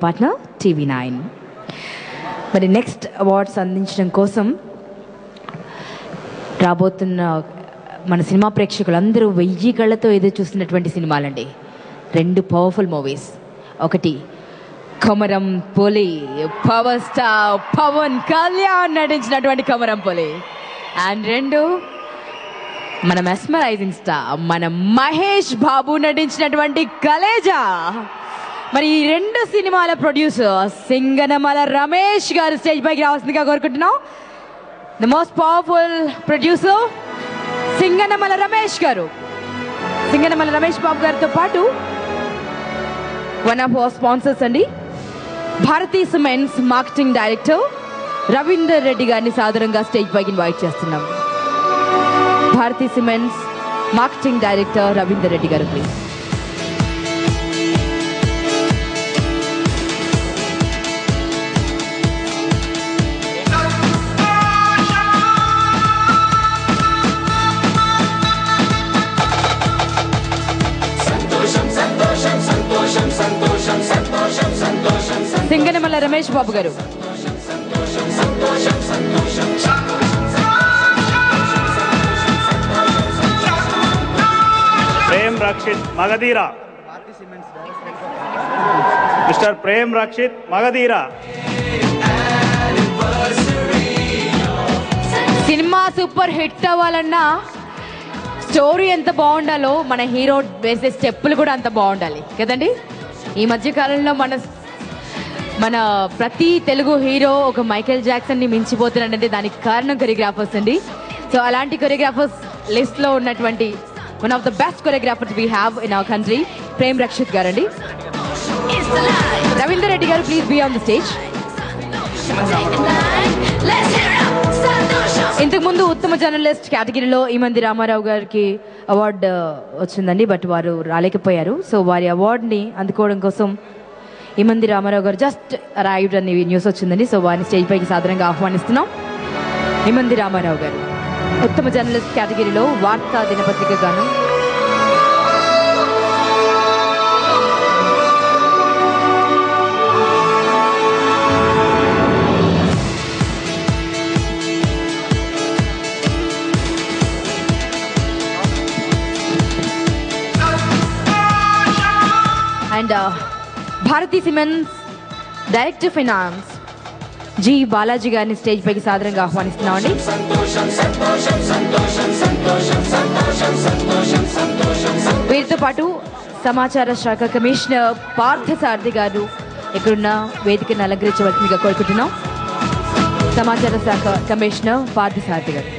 Partner TV9. మరి next awards అందించడం కోసం రాబోతున్న మన సినిమా ప్రేక్షకులందరూ 1000 కళ్ళతో ఎదురు చూస్తున్నటువంటి సినిమాలండి. 2 పవర్ఫుల్ మూవీస్. ఒకటి కొమరం పులి, పవర్ స్టార్ పవన్ కళ్యాణ్ నటించినటువంటి కొమరం పులి. అండ్ 2 మన మెస్మరైజింగ్ స్టార్ మన మహేష్ బాబు నటించినటువంటి కలేజా. మరి ఈ 2 సినిమాల ప్రొడ్యూసర్ సింగనమల రమేష్ గారు స్టేజ్ పైకి రావాల్సిందిగా కోరుకుంటున్నాం. The most powerful producer Singanamala Ramesh గారు. సింగనమల రమేష్ బాబు గారితో పాటు వన్ ఆఫ్ అవర్ స్పాన్సర్స్ అండి, Bharathi cements marketing director Ravinder Reddy గారిని సాదరంగా స్టేజ్ పైకి ఇన్వైట్ చేస్తున్నాం. Bharathi cements marketing director Ravinder Reddy గారు ప్లీజ్. సింగనమల రమేష్ బాబు గారు. Prem Rakshith Magadheera. Mister Prem Rakshith Magadheera. Cinema super hit అవ్వాలన్నా స్టోరీ ఎంత బాగుండాలో మన హీరో వేసే స్టెప్పులు కూడా అంత బాగుండాలి కదండి. ఈ మధ్య కాలంలో మన ప్రతి తెలుగు హీరో ఒక మైకేల్ జాక్సన్ ని మించిపోతున్నాడంటే దానికి కారణం కొరియోగ్రాఫర్స్ అండి. సో అలాంటి కొరియోగ్రాఫర్స్ లిస్ట్ లో ఉన్నటువంటి one of the best choreographers we have in our country Prem Rakshith గారండి. రవీందర్ రెడ్డి గారు please be on the stage. ఇంతకు ముందు ఉత్తమ జర్నలిస్ట్ కేటగిరీలో ఈమంది రామారావు గారికి అవార్డు వచ్చిందండి, బట్ వారు రాలేకపోయారు. సో వారి అవార్డుని అందుకోవడం కోసం ఈమంది రామారావు గారు జస్ట్ అరైవ్డ్ అని న్యూస్ వచ్చిందండి. సో వారిని స్టేజ్ పైకి సాధారణంగా ఆహ్వానిస్తున్నాం. ఈమంది రామారావు గారు ఉత్తమ జర్నలిస్ట్ కేటగిరీలో వార్తా దినపత్రిక గాను and Bharathi cements director finance G Balaji గారిని స్టేజ్ పైకి సాధారణంగా ఆహ్వానిస్తున్నామండి. వీరితో పాటు సమాచార శాఖ కమిషనర్ పార్థసారథి గారు ఇక్కడున్న వేదికను అలంకరించవలసిందిగా కోరుకుంటున్నాం. సమాచార శాఖ కమిషనర్ పార్థసారథి గారు.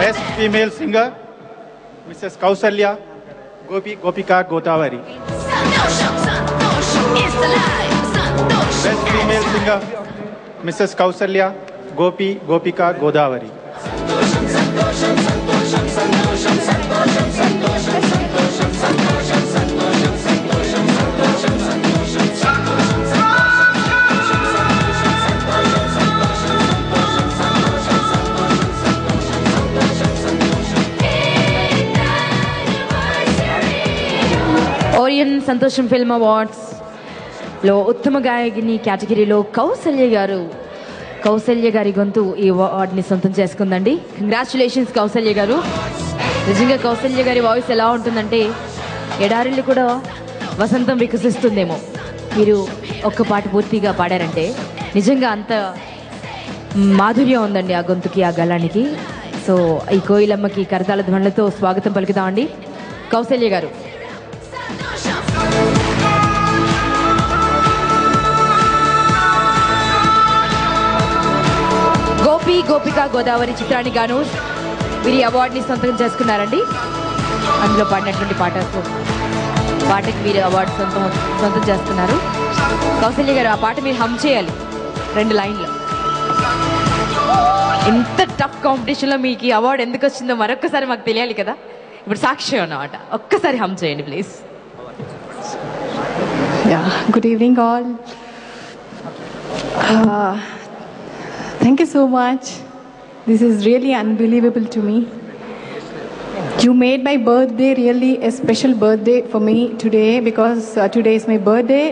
Best female singer, Mrs. Kausalya Gopika Godavari. Best female singer, Mrs. Kausalya Gopika Godavari. Orion సంతోషం ఫిల్మ్ అవార్డ్స్ లో ఉత్తమ గాయని కేటగిరీలో కౌసల్య గారి గొంతు ఈ అవార్డుని సొంతం చేసుకుందండి. కంగ్రాచులేషన్స్ కౌసల్య గారు. నిజంగా కౌసల్య గారి వాయిస్ ఎలా ఉంటుందంటే ఎడారిల్లు కూడా వసంతం వికసిస్తుందేమో. మీరు ఒక్క పాట పూర్తిగా పాడారంటే నిజంగా అంత మాధుర్యం ఉందండి ఆ గొంతుకి, ఆ గళానికి. సో ఈ కోయిలమ్మకి కరతాళ ధ్వనులతో స్వాగతం పలుకుతామండి. కౌసల్య గారు. గోపిక గోదావరి చిత్రానికి గాను వీరి అవార్డుని సొంతం చేసుకున్నారండి. అందులో పాడినటువంటి పాటకి వీరు అవార్డు సొంతం చేసుకున్నారు. కౌసల్య గారు ఆ పాట మీరు హమ్ చేయాలి 2 లైన్లు. ఇంత టఫ్ కాంపిటీషన్లో మీకు ఈ అవార్డు ఎందుకు వచ్చిందో మరొకసారి మాకు తెలియాలి కదా. ఇప్పుడు సాక్షి అన్నమాట. ఒక్కసారి హమ్ చేయండి please. Yeah, good evening all. Thank you so much. This is really unbelievable to me. You made my birthday really a special birthday for me today because today is my birthday.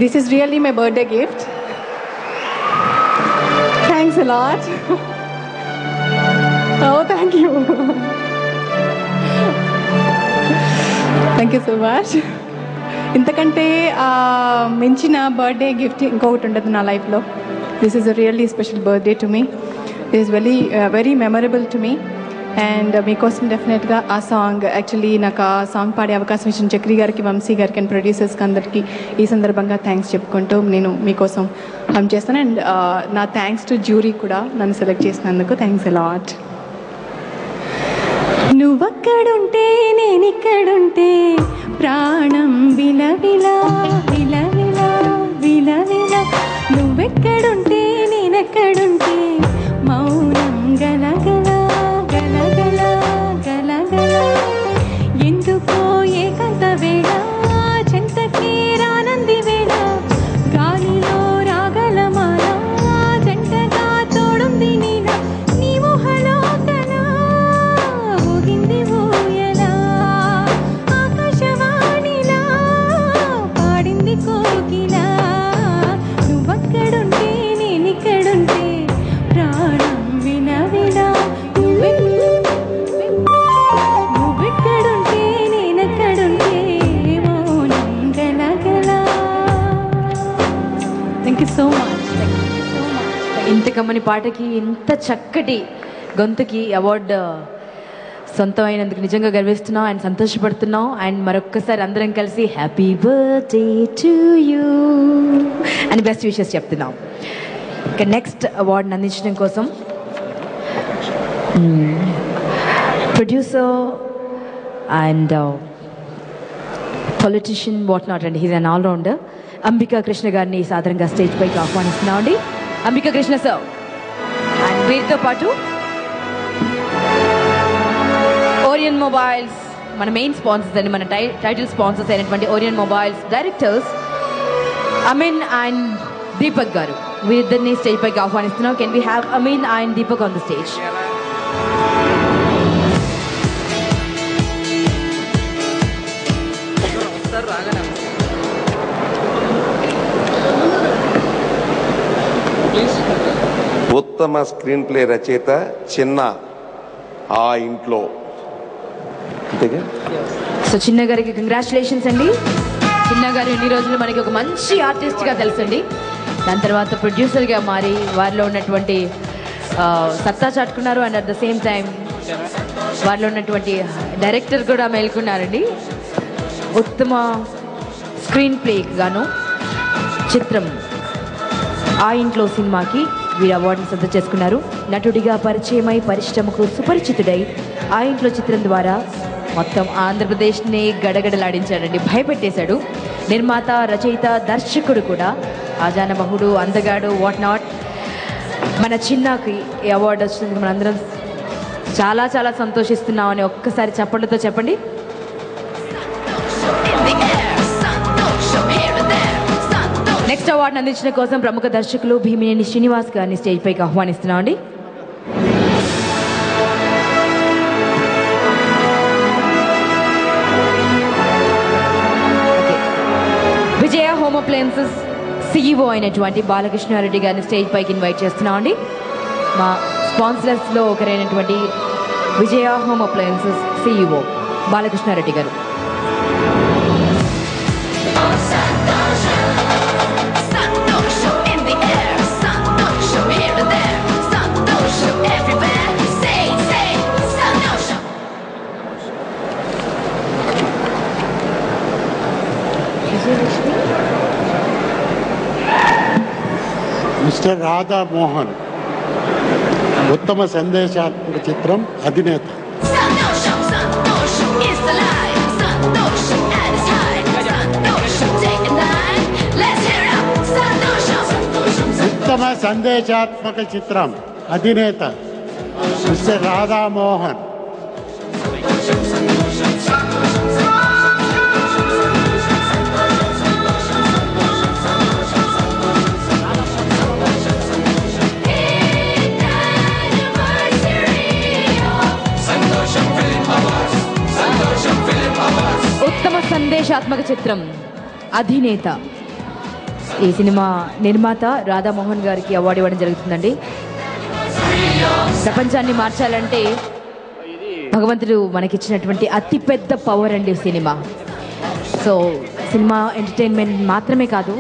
This is really my birthday gift. Thanks a lot. Oh, thank you. Thank you so much. ఇంతకంటే మించిన birthday gift ఇంకొకటి ఉండదు నా లైఫ్లో. This is a really special birthday to me. This is very memorable to me. And మీకోసం డెఫినెట్గా ఆ song, actually నాకు ఆ సాంగ్ పాడే అవకాశం ఇచ్చిన చక్రి గారికి, వంశీ గారికి అండ్ ప్రొడ్యూసర్స్కి అందరికీ ఈ సందర్భంగా థ్యాంక్స్ చెప్పుకుంటూ నేను మీకోసం హమ్ చేస్తాను. అండ్ నా థ్యాంక్స్ టు జ్యూరీ కూడా నన్ను సెలెక్ట్ చేసినందుకు. Thanks a lot. నువ్వక్కడుంటే నేనిక్కడుంటే ప్రాణం విలవిలా విలవిలా విలవిలా, నువ్వెక్కడుంటే నేనెక్కడుంటే మౌనం గలగల గలగల గలగల, ఎందుకో ఏకాంత వేళ చెంతకే రానంది వేళ, గాలిలో రాగలమాల జంటగా తోడుంది నీల, నీ ఊహలో కల ఊగింది ఊయలా, ఆకాశవాణిలా పాడింది కోకిలా, నువ్వక్కడుంటే నేనిక్కడుంటే ప్రాణం వినవిలా, నువ్వెక్కడుంటే నేనెక్కడుంటే మౌనం గలగల. Thank you so much. ఇంత కమ్మని పాటకి, ఇంత చక్కటి గొంతుకి అవార్డు సొంతమైనందుకు నిజంగా గర్విస్తున్నాం అండ్ సంతోషపడుతున్నాం. అండ్ మరొక్కసారి అందరం కలిసి హ్యాపీ బర్త్డే టు యూ అని బెస్ట్ విషెస్ చెప్తున్నాం. ఇక నెక్స్ట్ అవార్డుని అందించడం కోసం producer and politician what not అండి, he's an allrounder Ambika Krishna గారిని సాధారణంగా స్టేజ్ పైకి ఆహ్వానిస్తున్నాం అండి. అంబికా కృష్ణ సార్. అండ్ వీరితో పాటు ఓరియన్ మొబైల్స్ మన మెయిన్ స్పాన్సర్స్ అండి, మన టైటిల్ స్పాన్సర్స్ అయినటువంటి Orion mobiles directors Ameen and Deepak గారు, వీరిద్దరిని స్టేజ్ పైకి ఆహ్వానిస్తున్నాం. Can we have Ameen and Deepak on the stage? ఉత్తమ స్క్రీన్ ప్లే రచయిత చిన్న ఆ ఇంట్లో. సో చిన్న గారికి కంగ్రాచులేషన్స్ అండి. చిన్న గారు ఎన్ని రోజులు మనకి ఒక మంచి ఆర్టిస్ట్గా తెలుసండి. దాని తర్వాత ప్రొడ్యూసర్గా మారి వారిలో ఉన్నటువంటి సత్తా చాటుకున్నారు. And at the same time వారిలో ఉన్నటువంటి డైరెక్టర్ కూడా మేల్కొన్నారండి. ఉత్తమ స్క్రీన్ ప్లేకి గాను చిత్రం ఆ ఇంట్లో సినిమాకి వీరు అవార్డును సొంతం చేసుకున్నారు. నటుడిగా పరిచయమై పరిశ్రమకు సుపరిచితుడై ఆ ఇంట్లో చిత్రం ద్వారా మొత్తం ఆంధ్రప్రదేశ్ని గడగడలాడించాడండి, భయపెట్టేశాడు. నిర్మాత, రచయిత, దర్శకుడు కూడా ఆజానమహుడు, అందగాడు, వాట్ నాట్. మన చిన్నకి ఈ అవార్డు వచ్చినందుకు మనందరం చాలా చాలా సంతోషిస్తున్నామని ఒక్కసారి చప్పట్లతో చెప్పండి. నెక్స్ట్ అవార్డును అందించడం కోసం ప్రముఖ దర్శకులు భీమినేని శ్రీనివాస్ గారిని స్టేజ్ పైకి ఆహ్వానిస్తున్నాం అండి. విజయ హోమ్ అప్లయన్సెస్ సిఇఓ అయినటువంటి బాలకృష్ణారెడ్డి గారిని స్టేజ్ పైకి ఇన్వైట్ చేస్తున్నాం అండి. మా స్పాన్సర్స్లో ఒకరైనటువంటి విజయ హోమ్ అప్లయన్సెస్ సిఇఓ బాలకృష్ణారెడ్డి గారు. మిస్టర్ రాధా మోహన్, ఉత్తమ సందేశాత్మక చిత్రం అధినేత. ఉత్తమ సందేశాత్మక చిత్రం అధినేత మిస్టర్ రాధా మోహన్. సందేశాత్మక చిత్రం అధినేత. ఈ సినిమా నిర్మాత రాధామోహన్ గారికి అవార్డు ఇవ్వడం జరుగుతుందండి. ప్రపంచాన్ని మార్చాలంటే భగవంతుడు మనకిచ్చినటువంటి అతిపెద్ద పవర్ అండి సినిమా. సో సినిమా ఎంటర్టైన్మెంట్ మాత్రమే కాదు,